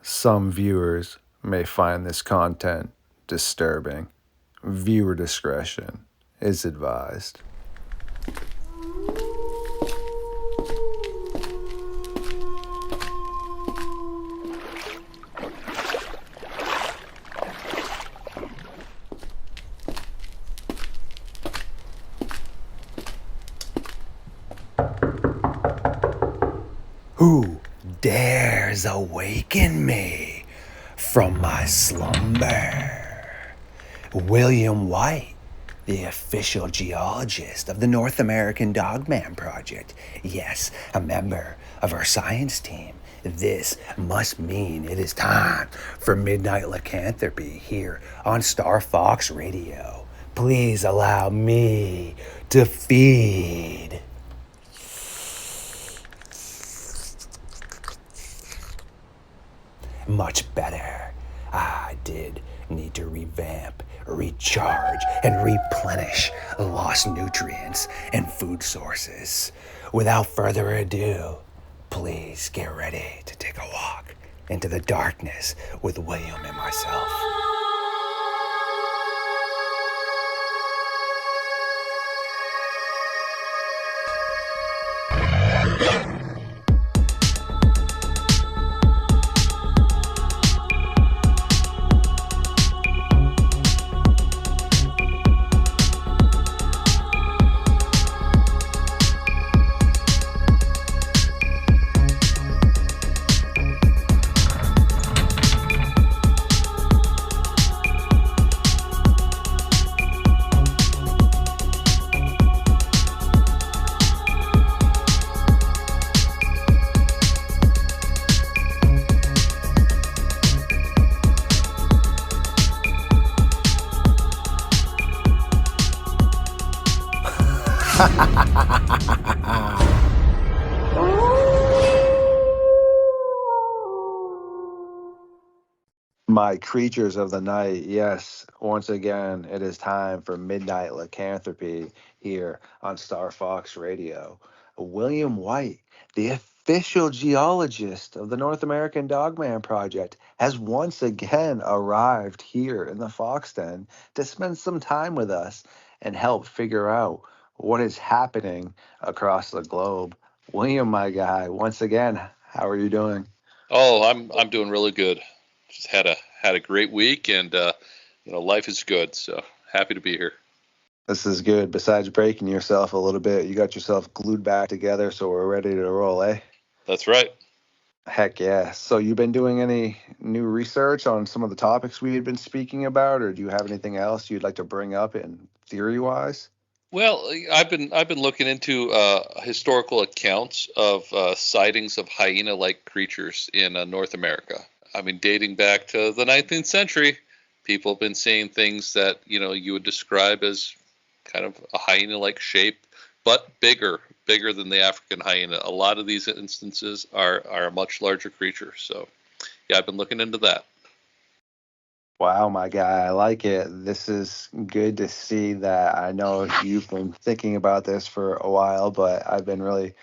Some viewers may find this content disturbing. Viewer discretion is advised. Who dares awaken me from my slumber? William White, the official geologist of the North American Dogman project. Yes, a member of our science team. This must mean it is time for Midnight Lycanthropy here on StarFox Radio. Please allow me to feed. Much better. I did need to revamp, recharge, and replenish lost nutrients and food sources. Without further ado, please get ready to take a walk into the darkness with William and myself. My creatures of the night, yes, once again, it is time for Midnight Lycanthropy here on Star Fox Radio. William White, the official geologist of the North American Dogman Project, has once again arrived here in the Fox Den to spend some time with us and help figure out what is happening across the globe. William, my guy, once again, how are you doing? Oh, I'm doing really good. Just had a great week, and life is good. So happy to be here. This is good. Besides breaking yourself a little bit, you got yourself glued back together, so we're ready to roll, eh? That's right. Heck yeah. So you've been doing any new research on some of the topics we had been speaking about, or do you have anything else you'd like to bring up in theory-wise? Well, I've been looking into historical accounts of sightings of hyena-like creatures in North America. I mean, dating back to the 19th century, people have been seeing things that you would describe as kind of a hyena-like shape, but bigger than the African hyena. A lot of these instances are a much larger creature. So, yeah, I've been looking into that. Wow, my guy, I like it. This is good to see that. I know you've been thinking about this for a while, but I've been really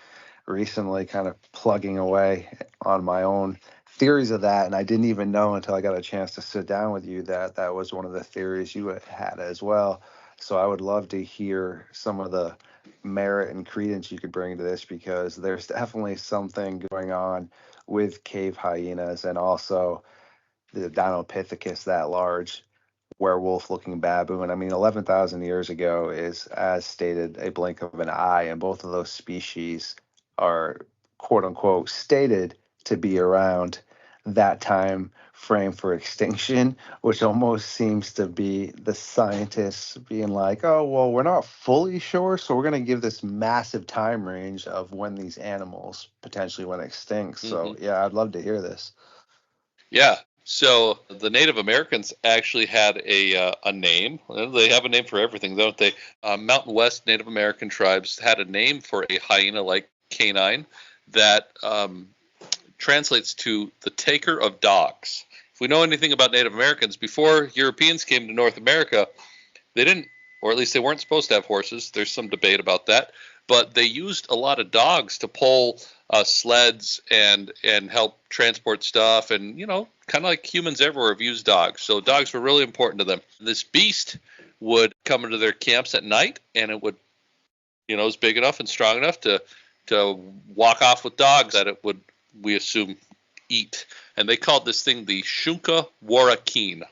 recently kind of plugging away on my own theories of that. And I didn't even know until I got a chance to sit down with you that that was one of the theories you had as well. So I would love to hear some of the merit and credence you could bring to this because there's definitely something going on with cave hyenas and also the Dinopithecus that large werewolf looking baboon. I mean, 11,000 years ago is, as stated, a blink of an eye, and both of those species are quote unquote stated to be around that time frame for extinction, which almost seems to be the scientists being like, oh, well, we're not fully sure, so we're going to give this massive time range of when these animals potentially went extinct. So, Hmm. yeah, I'd love to hear this. Yeah. So the Native Americans actually had a name. Well, they have a name for everything, don't they? Mountain West Native American tribes had a name for a hyena-like canine that translates to the taker of dogs. If we know anything about Native Americans, before Europeans came to North America, they didn't, or at least they weren't supposed to have horses. There's some debate about that. but they used a lot of dogs to pull sleds and help transport stuff, and kind of like humans everywhere have used dogs. So dogs were really important to them. This beast would come into their camps at night, and it would, it was big enough and strong enough to walk off with dogs that it would, we assume, eat. And they called this thing the Shunka Warakeen.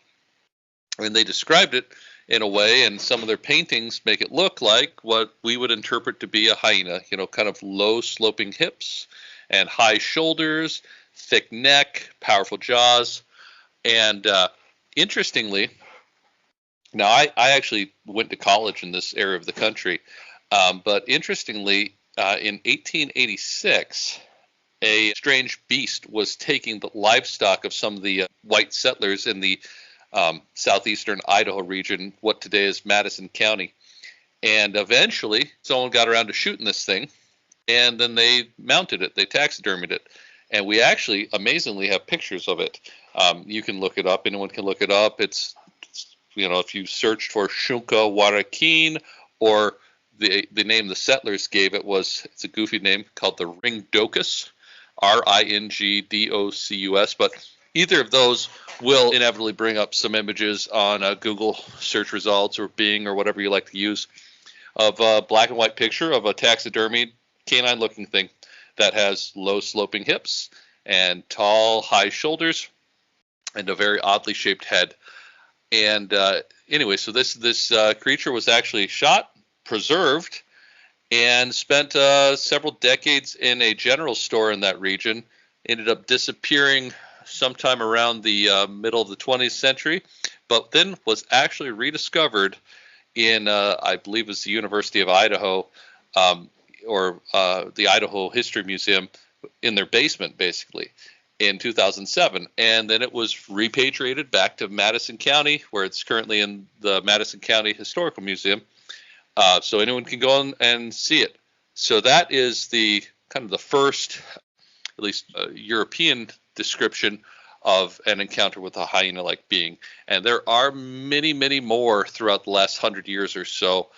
And they described it in a way, and some of their paintings make it look like what we would interpret to be a hyena, kind of low sloping hips and high shoulders, thick neck, powerful jaws. And interestingly, now I actually went to college in this area of the country, but interestingly, in 1886, a strange beast was taking the livestock of some of the white settlers in the southeastern Idaho region, what today is Madison County. And eventually, someone got around to shooting this thing, and then they mounted it. They taxidermied it. And we actually, amazingly, have pictures of it. You can look it up. Anyone can look it up. It's if you searched for Shunka Warakeen, or the name the settlers gave it it's a goofy name called the Ringdocus, Ringdocus. But either of those will inevitably bring up some images on Google search results or Bing or whatever you like to use of a black and white picture of a taxidermied canine-looking thing that has low sloping hips and tall, high shoulders and a very oddly shaped head. And anyway, so this creature was actually shot, preserved, and spent several decades in a general store in that region. Ended up disappearing sometime around the middle of the 20th century, but then was actually rediscovered in, I believe it was the University of Idaho, or the Idaho History Museum, in their basement, basically, in 2007. And then it was repatriated back to Madison County, where it's currently in the Madison County Historical Museum. So anyone can go and see it. So that is the kind of the first, at least European description of an encounter with a hyena-like being. And there are many, many more throughout the last 100 years or so,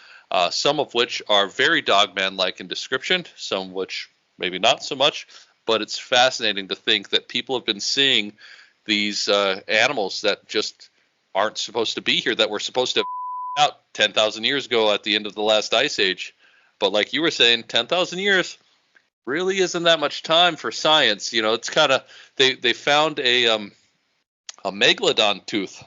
some of which are very Dogman-like in description, some of which maybe not so much. But it's fascinating to think that people have been seeing these animals that just aren't supposed to be here, that were supposed to have out 10,000 years ago at the end of the last ice age. But like you were saying, 10,000 years really isn't that much time for science. It's kind of, they found a megalodon tooth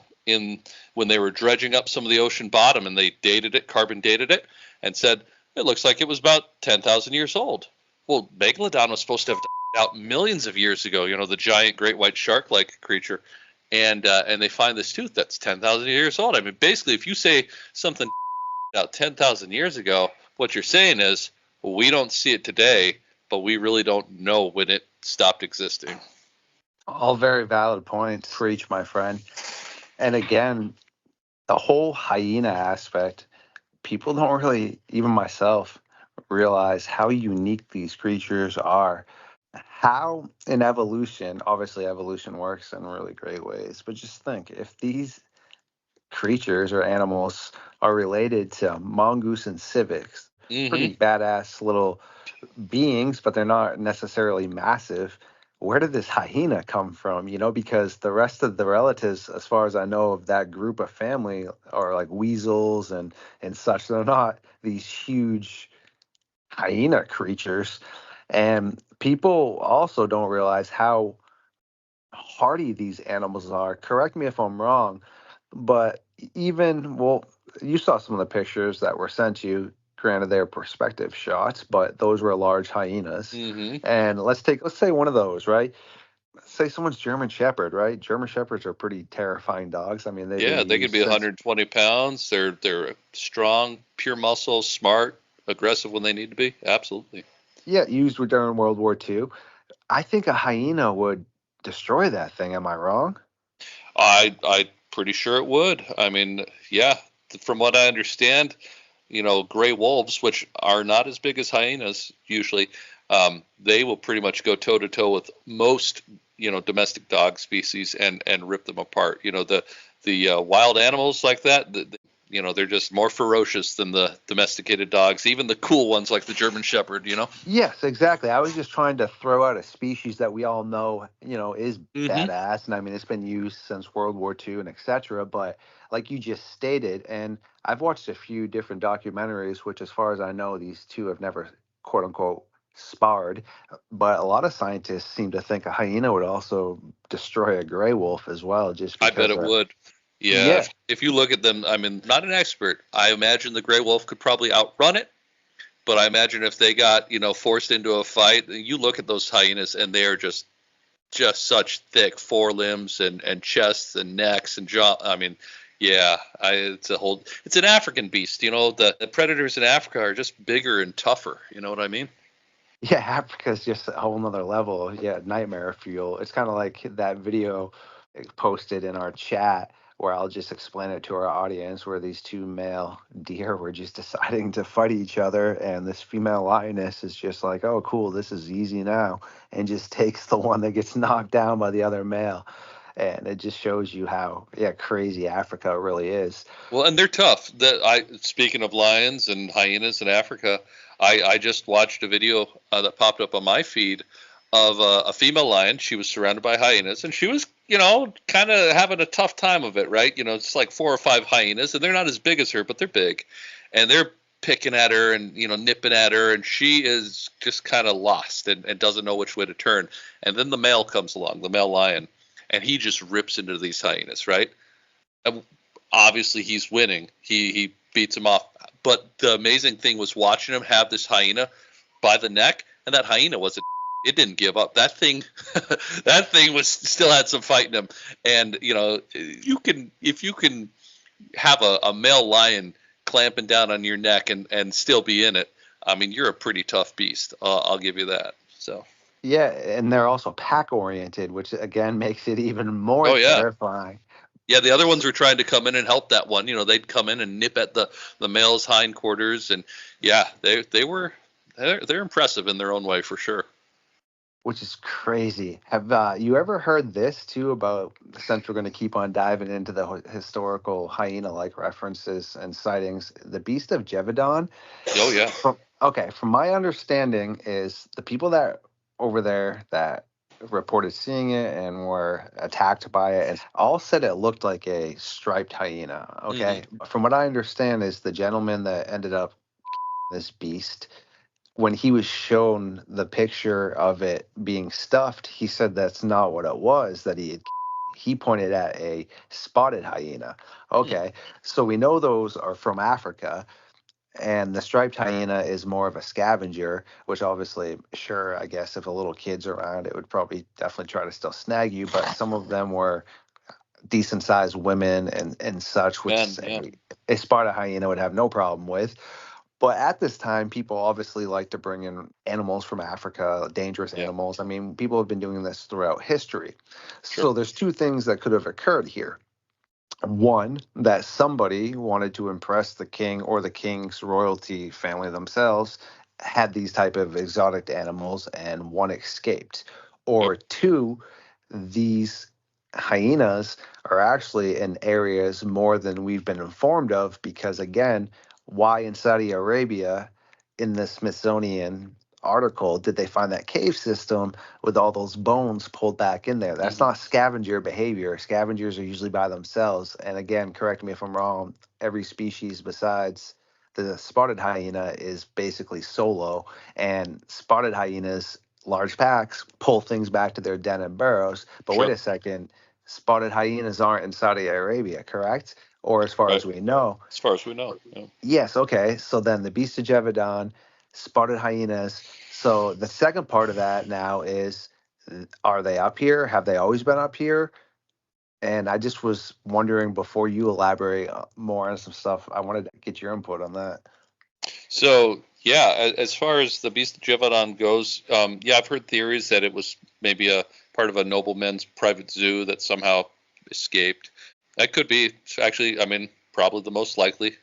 when they were dredging up some of the ocean bottom, and they dated it, carbon dated it, and said it looks like it was about 10,000 years old. Well, megalodon was supposed to have out millions of years ago, the giant great white shark-like creature, and they find this tooth that's 10,000 years old. I mean, basically, if you say something out 10,000 years ago, what you're saying is, well, we don't see it today, but we really don't know when it stopped existing. All very valid points for each, my friend. And again, the whole hyena aspect, people don't really, even myself, realize how unique these creatures are. How in evolution, obviously evolution works in really great ways, but just think, if these creatures or animals are related to mongoose and civex, pretty badass little beings, but they're not necessarily massive. Where did this hyena come from? Because the rest of the relatives, as far as I know, of that group of family are like weasels and such. They're not these huge hyena creatures. And people also don't realize how hardy these animals are. Correct me if I'm wrong, but you saw some of the pictures that were sent you. Granted, they're perspective shots, but those were large hyenas. And let's say one of those, right? Say someone's German Shepherd, right? German Shepherds are pretty terrifying dogs. I mean, they could be 120 pounds. They're strong, pure muscle, smart, aggressive when they need to be. Absolutely. Yeah, used during World War II. I think a hyena would destroy that thing. Am I wrong? I'm pretty sure it would. I mean, yeah, from what I understand, gray wolves, which are not as big as hyenas usually, they will pretty much go toe to toe with most, domestic dog species and rip them apart. The wild animals like that, they're just more ferocious than the domesticated dogs, even the cool ones like the German Shepherd. Yes, exactly. I was just trying to throw out a species that we all know, is Hmm. badass, and I mean it's been used since World War II and etc. But like you just stated, and I've watched a few different documentaries, which, as far as I know, these two have never quote unquote sparred. But a lot of scientists seem to think a hyena would also destroy a gray wolf as well, just I bet because it would. Yeah, yeah, if you look at them, I mean, not an expert. I imagine the gray wolf could probably outrun it, but I imagine if they got, forced into a fight, you look at those hyenas and they are just such thick forelimbs and chests and necks and jaw. I mean, yeah, it's an African beast. The predators in Africa are just bigger and tougher. You know what I mean? yeah, Africa's just a whole nother level. Yeah, nightmare fuel. It's kind of like that video posted in our chat where I'll just explain it to our audience where these two male deer were just deciding to fight each other, and this female lioness is just like, oh, cool, this is easy now, and just takes the one that gets knocked down by the other male. And it just shows you how, yeah, crazy Africa really is. Well, and they're tough. Speaking of lions and hyenas in Africa, I just watched a video that popped up on my feed of a female lion. She was surrounded by hyenas, and she was, kind of having a tough time of it, right? It's like 4 or 5 hyenas, and they're not as big as her, but they're big, and they're picking at her and nipping at her, and she is just kind of lost and doesn't know which way to turn. And then the male comes along, the male lion, and he just rips into these hyenas, right? And obviously he's winning. He beats him off. But the amazing thing was watching him have this hyena by the neck, and that hyena wasn't. It didn't give up. That thing, that thing was still had some fight in him. And if you can have a male lion clamping down on your neck and still be in it, I mean, you're a pretty tough beast. I'll give you that. So. Yeah, and they're also pack oriented, which again makes it even more Oh yeah. terrifying. Yeah, the other ones were trying to come in and help that one. They'd come in and nip at the male's hindquarters, and yeah, they're impressive in their own way for sure. Which is crazy. Have you ever heard this too about, since we're going to keep on diving into the historical hyena-like references and sightings, the Beast of Jevedon? Oh yeah. From my understanding is the people that over there that reported seeing it and were attacked by it and all said it looked like a striped hyena. Okay. Hmm. From what I understand is the gentleman that ended up this beast, when he was shown the picture of it being stuffed, he said that's not what it was that he pointed at a spotted hyena. Okay, so we know those are from Africa, and the striped hyena is more of a scavenger, which obviously, sure, I guess if a little kid's around, it would probably definitely try to still snag you, but some of them were decent sized women and such, which Man, yeah, a spotted hyena would have no problem with. But at this time, people obviously like to bring in animals from Africa, dangerous yeah, animals. I mean, people have been doing this throughout history. sure. So there's two things that could have occurred here. One, that somebody wanted to impress the king or the king's royalty family themselves, had these type of exotic animals, and one escaped. Yep. Or two, these hyenas are actually in areas more than we've been informed of, because again, why in Saudi Arabia in the Smithsonian article did they find that cave system with all those bones pulled back in there? That's Hmm. not scavenger behavior. Scavengers are usually by themselves. And again, correct me if I'm wrong, every species besides the spotted hyena is basically solo, and spotted hyenas, large packs, pull things back to their den and burrows. But wait Sure. a second, spotted hyenas aren't in Saudi Arabia, correct? Or as far Right. as we know. As far as we know. Yeah. Yes, okay. So then the Beast of Jevedon, spotted hyenas. So the second part of that now is, are they up here? Have they always been up here? And I just was wondering, before you elaborate more on some stuff, I wanted to get your input on that. So yeah, as far as the Beast of Jevadon goes, yeah, I've heard theories that it was maybe a part of a nobleman's private zoo that somehow escaped. That could be actually, I mean, probably the most likely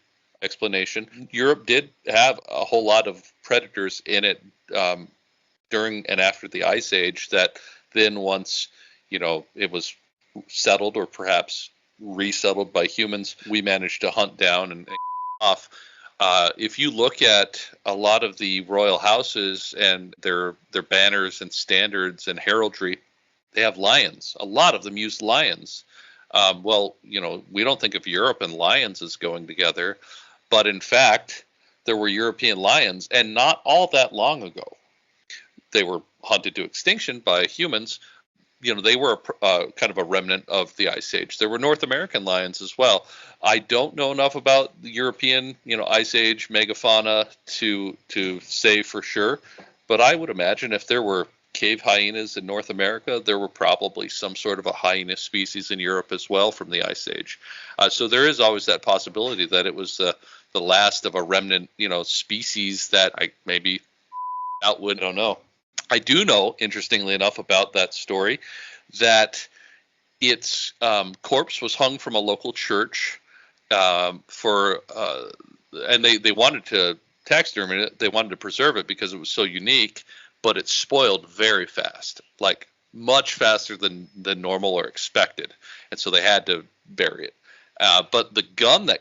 explanation. Europe did have a whole lot of predators in it during and after the Ice Age that then once, it was settled or perhaps resettled by humans, we managed to hunt down and off. If you look at a lot of the royal houses and their banners and standards and heraldry, they have lions. A lot of them use lions. Well, we don't think of Europe and lions as going together, but in fact, there were European lions, and not all that long ago. They were hunted to extinction by humans. They were kind of a remnant of the Ice Age. There were North American lions as well. I don't know enough about the European, Ice Age megafauna to say for sure, but I would imagine if there were cave hyenas in North America, there were probably some sort of a hyena species in Europe as well from the Ice Age. So there is always that possibility that it was the last of a remnant, species that I maybe outwit. I don't know. I do know, interestingly enough, about that story, that its corpse was hung from a local church and they wanted to taxidermy it. They wanted to preserve it because it was so unique, but it spoiled very fast, like much faster than normal or expected, and so they had to bury it. But the gun that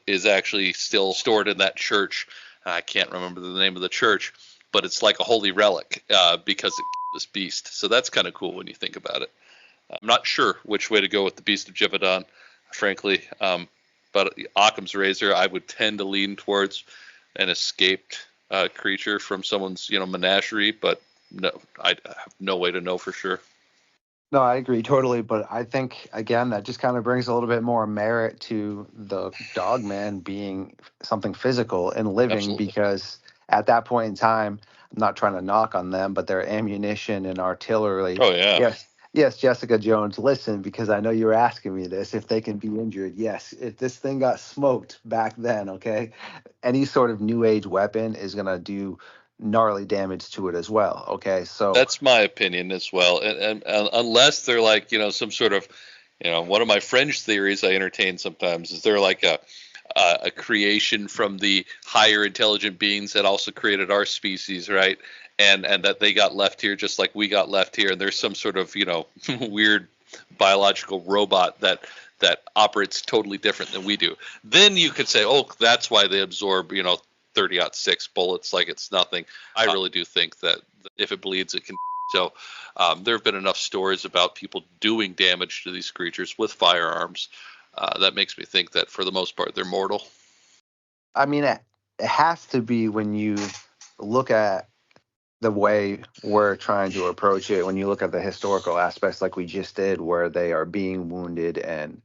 is actually still stored in that church, I can't remember the name of the church, but it's like a holy relic because it this beast. So that's kind of cool when you think about it. I'm not sure which way to go with the Beast of Jivadon, frankly. But Occam's razor, I would tend to lean towards an escaped creature from someone's menagerie, but no, I have no way to know for sure. No, I agree totally, but I think again that just kind of brings a little bit more merit to the Dogman being something physical and living. Absolutely. Because at that point in time, I'm not trying to knock on them, but their ammunition and artillery. Oh yeah. Yes, Jessica Jones, listen, because I know you were asking me this. If they can be injured, yes. If this thing got smoked back then, okay, any sort of new age weapon is gonna do gnarly damage to it as well. Okay, so that's my opinion as well. And unless they're like some sort of one of my fringe theories I entertain sometimes is they're like a creation from the higher intelligent beings that also created our species, right? And that they got left here just like we got left here, and there's some sort of weird biological robot that operates totally different than we do. Then you could say, oh, that's why they absorb 30-06 bullets like it's nothing. I really do think that if it bleeds, it can. So there have been enough stories about people doing damage to these creatures with firearms that makes me think that for the most part they're mortal. I mean, it has to be when you look at the way we're trying to approach it, when you look at the historical aspects like we just did, where they are being wounded and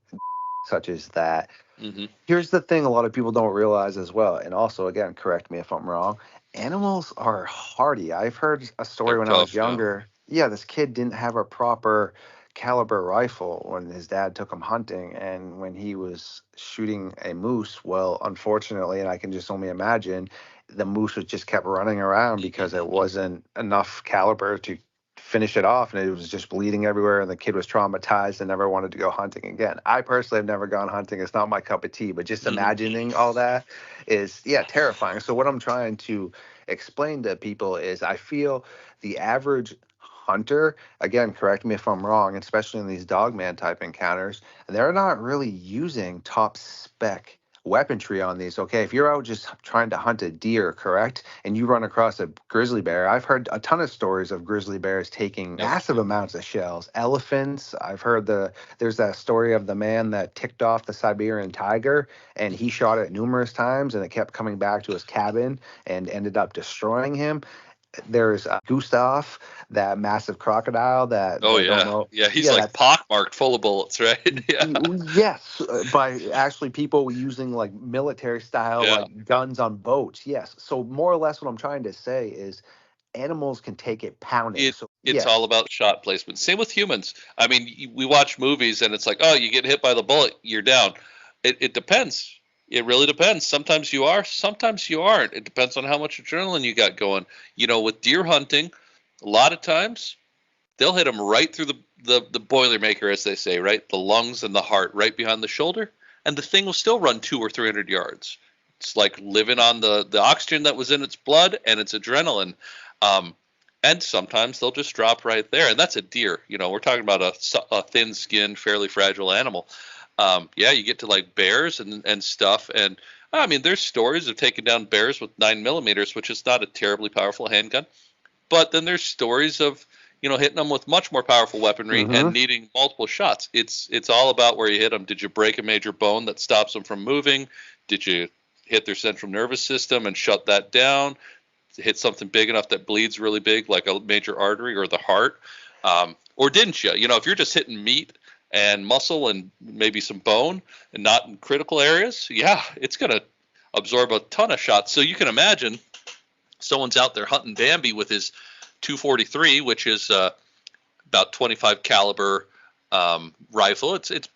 such as that. Mm-hmm. Here's the thing a lot of people don't realize as well, and also, again, correct me if I'm wrong, animals are hardy. I've heard a story when I was younger. Yeah, this kid didn't have a proper caliber rifle when his dad took him hunting, and when he was shooting a moose, well, unfortunately, and I can just only imagine, the moose was just kept running around because it wasn't enough caliber to finish it off, and it was just bleeding everywhere, and the kid was traumatized and never wanted to go hunting again. I personally have never gone hunting. It's not my cup of tea, but just imagining all that is terriifying. So what I'm trying to explain to people is I feel the average hunter, again, correct me if I'm wrong, especially in these Dogman type encounters, they're not really using top spec weaponry on these. Okay, if you're out just trying to hunt a deer, correct, and you run across a grizzly bear, I've heard a ton of stories of grizzly bears taking massive amounts of shells. Elephants, I've heard there's that story of the man that ticked off the Siberian tiger, and he shot it numerous times and it kept coming back to his cabin and ended up destroying him. There's Gustav, that massive crocodile that. Oh yeah, he's like pockmarked, full of bullets, right? Yes, by actually people using like military style like guns on boats. Yes, so more or less what I'm trying to say is animals can take it pounding. It's all about shot placement. Same with humans. I mean, we watch movies and it's like, oh, you get hit by the bullet, you're down. It depends. It really depends. Sometimes you are, sometimes you aren't. It depends on how much adrenaline you got going. With deer hunting, a lot of times they'll hit them right through the boilermaker, as they say, right? The lungs and the heart right behind the shoulder, and the thing will still run 200 or 300 yards. It's like living on the oxygen that was in its blood and its adrenaline. And sometimes they'll just drop right there, and that's a deer. We're talking about a thin-skinned, fairly fragile animal. Yeah, you get to like bears and stuff. And I mean, there's stories of taking down bears with 9 millimeters, which is not a terribly powerful handgun. But then there's stories of, hitting them with much more powerful weaponry and Mm-hmm. needing multiple shots. It's all about where you hit them. Did you break a major bone that stops them from moving? Did you hit their central nervous system and shut that down? Hit something big enough that bleeds really big, like a major artery or the heart? Or didn't you? If you're just hitting meat and muscle and maybe some bone and not in critical areas, yeah, it's going to absorb a ton of shots. So you can imagine someone's out there hunting Bambi with his 243, which is about 25 caliber rifle. It's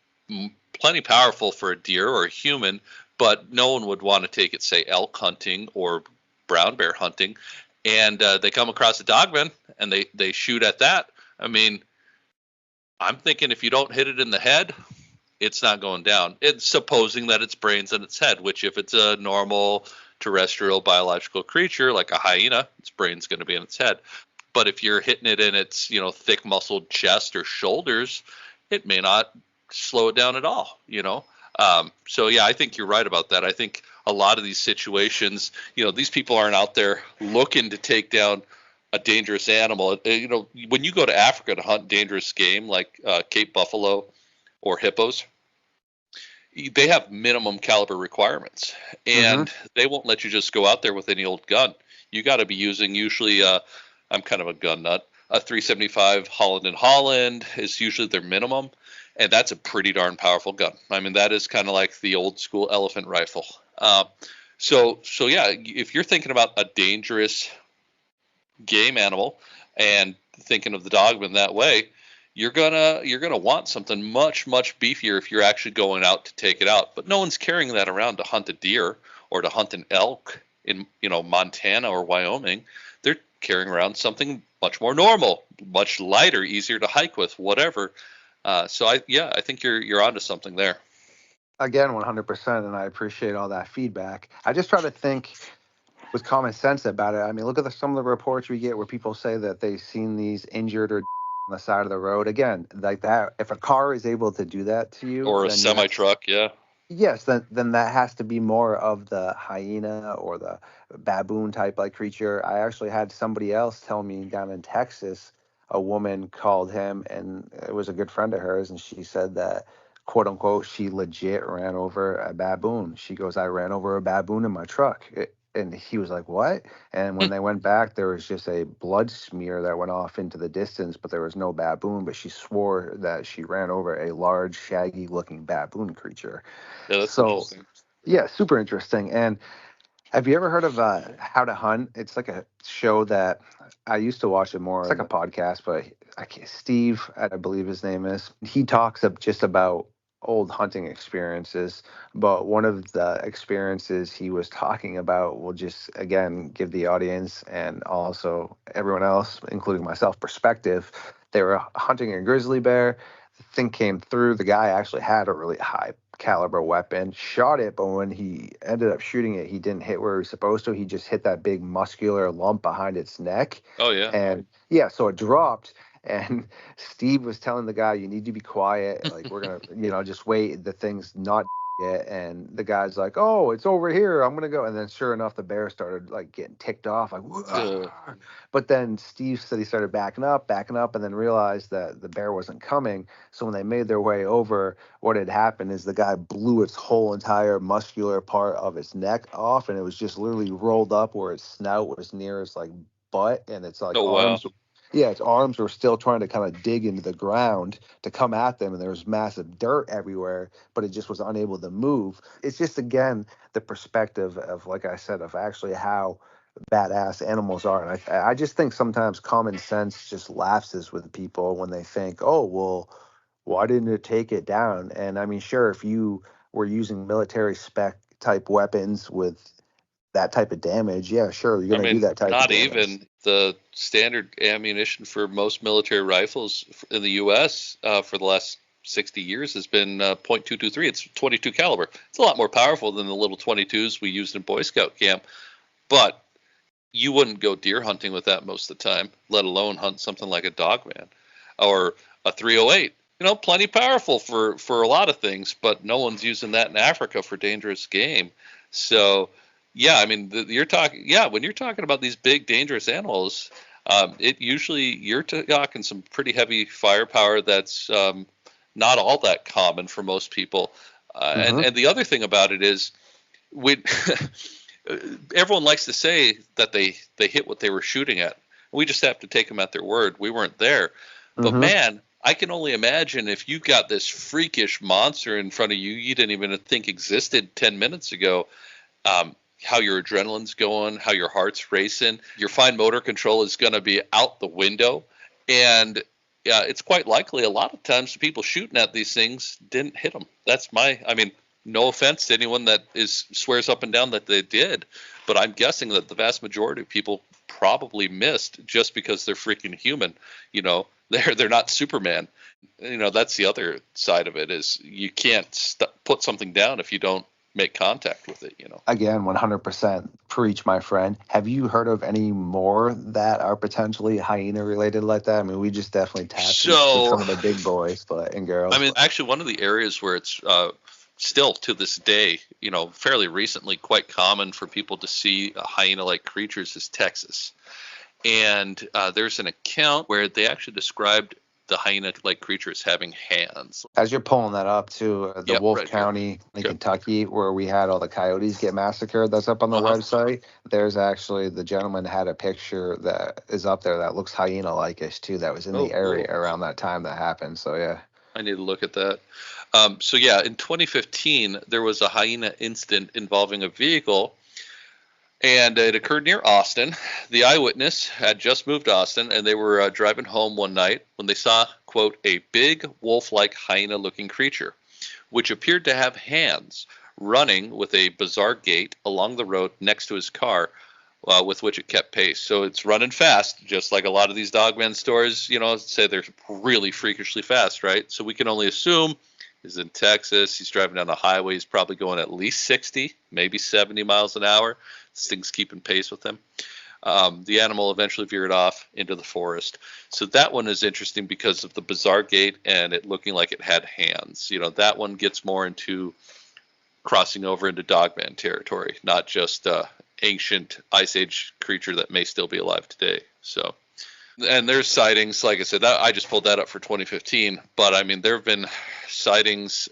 plenty powerful for a deer or a human, but no one would want to take it, say, elk hunting or brown bear hunting. And they come across a dogman and they shoot at that. I mean, I'm thinking if you don't hit it in the head, it's not going down. It's supposing that it's brains in its head, which if it's a normal terrestrial biological creature like a hyena, its brain's going to be in its head. But if you're hitting it in its, thick muscled chest or shoulders, it may not slow it down at all. So yeah, I think you're right about that. I think a lot of these situations, these people aren't out there looking to take down a dangerous animal. When you go to Africa to hunt dangerous game like Cape buffalo or hippos, they have minimum caliber requirements, Mm-hmm. and they won't let you just go out there with any old gun. You got to be using usually. I'm kind of a gun nut. A 375 Holland and Holland is usually their minimum, and that's a pretty darn powerful gun. I mean, that is kind of like the old school elephant rifle. So yeah, if you're thinking about a dangerous game animal and thinking of the dogman that way, you're gonna want something much beefier if you're actually going out to take it out. But no one's carrying that around to hunt a deer or to hunt an elk in Montana or Wyoming. They're carrying around something much more normal, much lighter, easier to hike with, whatever. So I think you're onto something there. Again, 100%, and I appreciate all that feedback. I just try to think with common sense about it. I mean, look at some of the reports we get where people say that they've seen these injured or on the side of the road. Again, like that, if a car is able to do that to you, Or a then semi yes, truck, yeah. yes, then that has to be more of the hyena or the baboon type like creature. I actually had somebody else tell me down in Texas, a woman called him, and it was a good friend of hers, and she said that, quote unquote, she legit ran over a baboon. She goes, I ran over a baboon in my truck. And he was like, what? And when they went back, there was just a blood smear that went off into the distance, but there was no baboon. But she swore that she ran over a large, shaggy looking baboon creature. Yeah, that's So, interesting. yeah, super interesting. And have you ever heard of How to Hunt? It's like a show that I used to watch it more. It's like a podcast, but Steve, I believe his name is, he talks just about old hunting experiences. But one of the experiences he was talking about will just, again, give the audience and also everyone else, including myself, perspective. They were hunting a grizzly bear. The thing came through. The guy actually had a really high caliber weapon, shot it, but when he ended up shooting it, he didn't hit where he was supposed to. He just hit that big muscular lump behind its neck. Oh yeah. And yeah, so it dropped. And Steve was telling the guy, you need to be quiet. Like, we're going to, just wait. The thing's not yet. And the guy's like, oh, it's over here. I'm going to go. And then sure enough, the bear started like getting ticked off. Like, Uh, "Whoa." But then Steve said he started backing up, and then realized that the bear wasn't coming. So when they made their way over, what had happened is the guy blew its whole entire muscular part of its neck off, and it was just literally rolled up where its snout was near its like butt, and its like oh wow. arms. Yeah, its arms were still trying to kind of dig into the ground to come at them, and there was massive dirt everywhere, but it just was unable to move. It's just, again, the perspective of, like I said, of actually how badass animals are. And I just think sometimes common sense just lapses with people when they think, oh, well, why didn't it take it down? And I mean, sure, if you were using military spec type weapons with that type of damage, yeah, sure, you're I going to do mean, that type of not damage. even the standard ammunition for most military rifles in the U.S. For the last 60 years has been .223. It's 22 caliber. It's a lot more powerful than the little 22s we used in Boy Scout camp, but you wouldn't go deer hunting with that most of the time, let alone hunt something like a dogman or a 308. plenty powerful for a lot of things, but no one's using that in Africa for dangerous game. So, yeah, I mean, when you're talking about these big dangerous animals, it usually you're talking some pretty heavy firepower that's not all that common for most people. And Mm-hmm. and the other thing about it is, we everyone likes to say that they hit what they were shooting at. We just have to take them at their word. We weren't there, but Mm-hmm. man, I can only imagine if you got this freakish monster in front of you you didn't even think existed 10 minutes ago. How your adrenaline's going, how your heart's racing, your fine motor control is going to be out the window, and yeah, it's quite likely a lot of times the people shooting at these things didn't hit them. I mean, no offense to anyone that swears up and down that they did, but I'm guessing that the vast majority of people probably missed just because they're freaking human. They're not Superman. That's the other side of it is you can't put something down if you don't make contact with it. Again, 100% preach, my friend. Have you heard of any more that are potentially hyena related like that? I mean, we just definitely tapped into So, some of the big boys, and I girls. mean, actually, one of the areas where it's still to this day, fairly recently, quite common for people to see hyena-like creatures is Texas. And there's an account where they actually described the hyena-like creatures having hands. As you're pulling that up to the Yep, Wolf right here. County in Okay. Kentucky, where we had all the coyotes get massacred, that's up on the Uh-huh. website. There's actually the gentleman had a picture that is up there that looks hyena-like-ish too. That was in Oh, the area cool. around that time that happened. So yeah. I need to look at that. So yeah, in 2015, there was a hyena incident involving a vehicle, and it occurred near Austin. The eyewitness had just moved to Austin, and they were driving home one night when they saw, quote, a big wolf-like hyena-looking creature, which appeared to have hands, running with a bizarre gait along the road next to his car, with which it kept pace. So it's running fast, just like a lot of these Dogman stories, say they're really freakishly fast, right? So we can only assume he's in Texas. He's driving down the highway. He's probably going at least 60, maybe 70 miles an hour. This thing's keeping pace with him. The animal eventually veered off into the forest. So that one is interesting because of the bizarre gait and it looking like it had hands. That one gets more into crossing over into Dogman territory, not just ancient Ice Age creature that may still be alive today. So, and there's sightings, like I said, I just pulled that up for 2015, but I mean, there have been sightings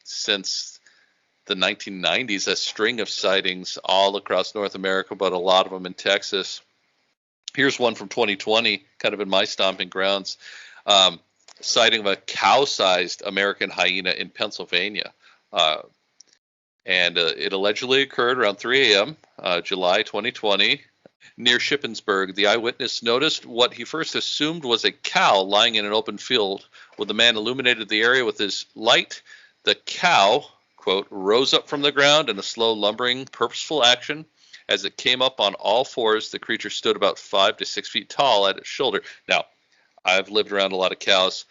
since the 1990s, a string of sightings all across North America, but a lot of them in Texas. Here's one from 2020, kind of in my stomping grounds, sighting of a cow-sized American hyena in Pennsylvania. And it allegedly occurred around 3 a.m., July 2020, near Shippensburg. The eyewitness noticed what he first assumed was a cow lying in an open field. When the man illuminated the area with his light, the cow, quote, rose up from the ground in a slow, lumbering, purposeful action. As it came up on all fours, the creature stood about 5 to 6 feet tall at its shoulder. Now, I've lived around a lot of cows.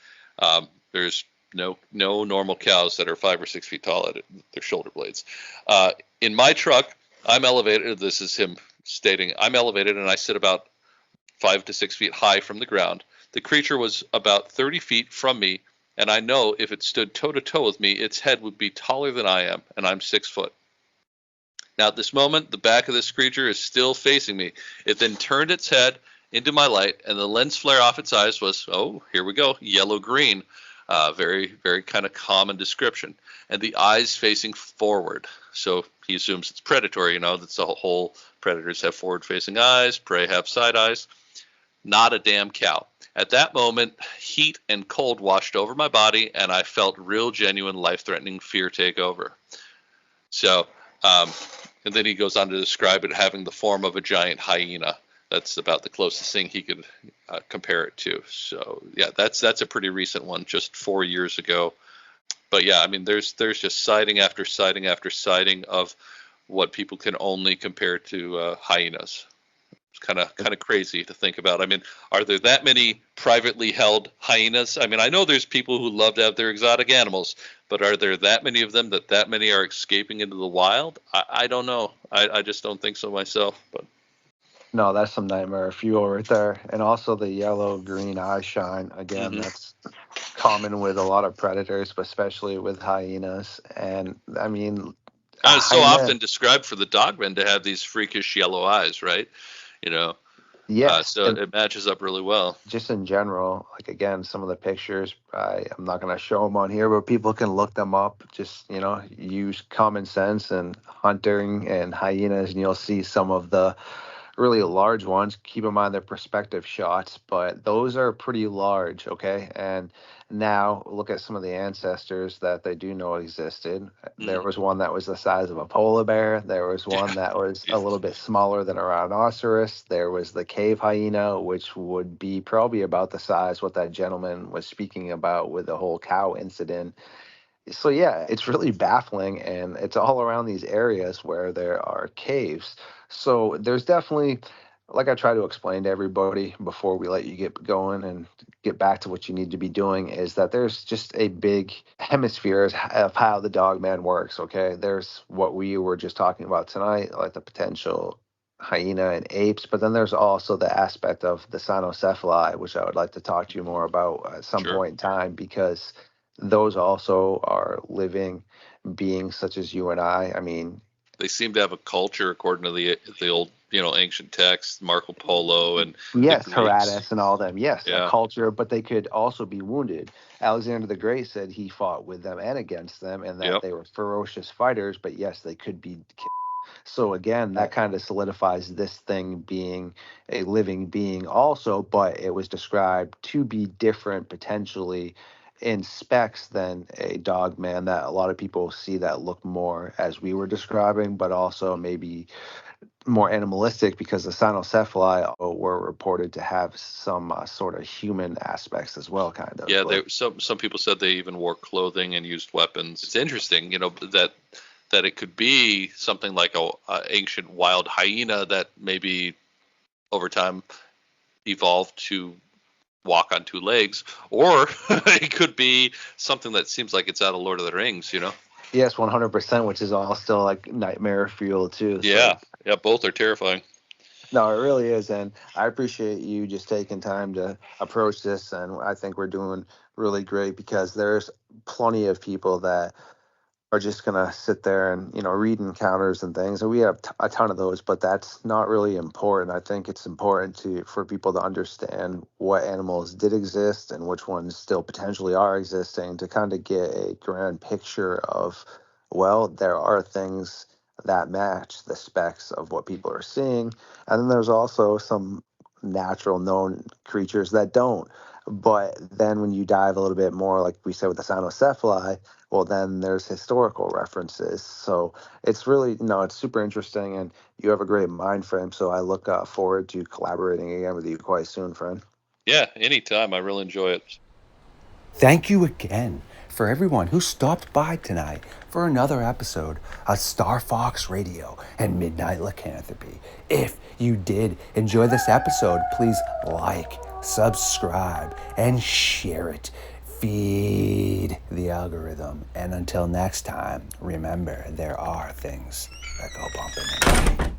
There's no normal cows that are 5 or 6 feet tall at their shoulder blades. In my truck, I'm elevated. This is him stating, I'm elevated and I sit about 5 to 6 feet high from the ground. The creature was about 30 feet from me, and I know if it stood toe to toe with me, its head would be taller than I am, and I'm 6 foot. Now, at this moment, the back of this creature is still facing me. It then turned its head into my light, and the lens flare off its eyes was, oh, here we go, yellow-green. Very, very kind of common description. And the eyes facing forward. So he assumes it's predatory. That's the whole predators have forward-facing eyes, prey have side eyes. Not a damn cow. At that moment, heat and cold washed over my body, and I felt real, genuine, life-threatening fear take over. So, and then he goes on to describe it having the form of a giant hyena. That's about the closest thing he could compare it to. So, yeah, that's a pretty recent one, just 4 years ago. But yeah, I mean, there's just sighting after sighting after sighting of what people can only compare to hyenas. It's kind of crazy to think about. I mean, are there that many privately held hyenas? I mean, I know there's people who love to have their exotic animals, but are there that many of them that many are escaping into the wild? I don't know. I just don't think so myself. But No, that's some nightmare fuel right there. And also the yellow green eye shine. Again, mm-hmm. that's common with a lot of predators, but especially with hyenas. And I mean, a It's so hyena, often described for the dogmen to have these freakish yellow eyes, right? You know, yes, so and it matches up really well. just in general, like again, some of the pictures, I'm not going to show them on here, but people can look them up. Just, use common sense and hunting and hyenas, and you'll see some of the really large ones. Keep in mind their perspective shots, but those are pretty large, okay? And now look at some of the ancestors that they do know existed. There Mm. was one that was the size of a polar bear. There was Yeah, one that was a little Jesus. bit smaller than a rhinoceros. There was the cave hyena, which would be probably about the size what that gentleman was speaking about with the whole cow incident. So yeah, it's really baffling, and it's all around these areas where there are caves. So there's definitely, like I try to explain to everybody before we let you get going and get back to what you need to be doing, is that there's just a big hemisphere of how the dog man works. Okay, there's what we were just talking about tonight, like the potential hyena and apes, but then there's also the aspect of the cynocephali, which I would like to talk to you more about at some Sure. point in time, because those also are living beings such as you and I. I mean, They seem to have a culture according to the old, ancient texts, Marco Polo and the yes, Greeks. Herodotus and all them, yes, a Yeah. culture, but they could also be wounded. Alexander the Great said he fought with them and against them, and that Yep. they were ferocious fighters, but yes, they could be. So again, that kind of solidifies this thing being a living being also, but it was described to be different potentially in specs than a dog man that a lot of people see that look more as we were describing, but also maybe more animalistic because the cynocephali were reported to have some sort of human aspects as well, kind of. Yeah, But some people said they even wore clothing and used weapons. It's interesting, that it could be something like a ancient wild hyena that maybe over time evolved to walk on two legs, or it could be something that seems like it's out of Lord of the Rings. yes, 100%, which is all still like nightmare fuel too. So Yeah, yeah, both are terrifying. no, it really is. And I appreciate you just taking time to approach this. And I think we're doing really great because there's plenty of people that are just going to sit there and, read encounters and things. And we have a ton of those, but that's not really important. I think it's important for people to understand what animals did exist and which ones still potentially are existing to kind of get a grand picture of, well, there are things that match the specs of what people are seeing. And then there's also some natural known creatures that don't. But then when you dive a little bit more, like we said with the cynocephali, well, then there's historical references. So it's really, it's super interesting, and you have a great mind frame. So I look forward to collaborating again with you quite soon, friend. Yeah, anytime. I really enjoy it. Thank you again for everyone who stopped by tonight for another episode of Star Fox Radio and Midnight Lycanthropy. If you did enjoy this episode, please like, subscribe, and share it. Feed the algorithm. And until next time, remember, there are things that go bump in the night.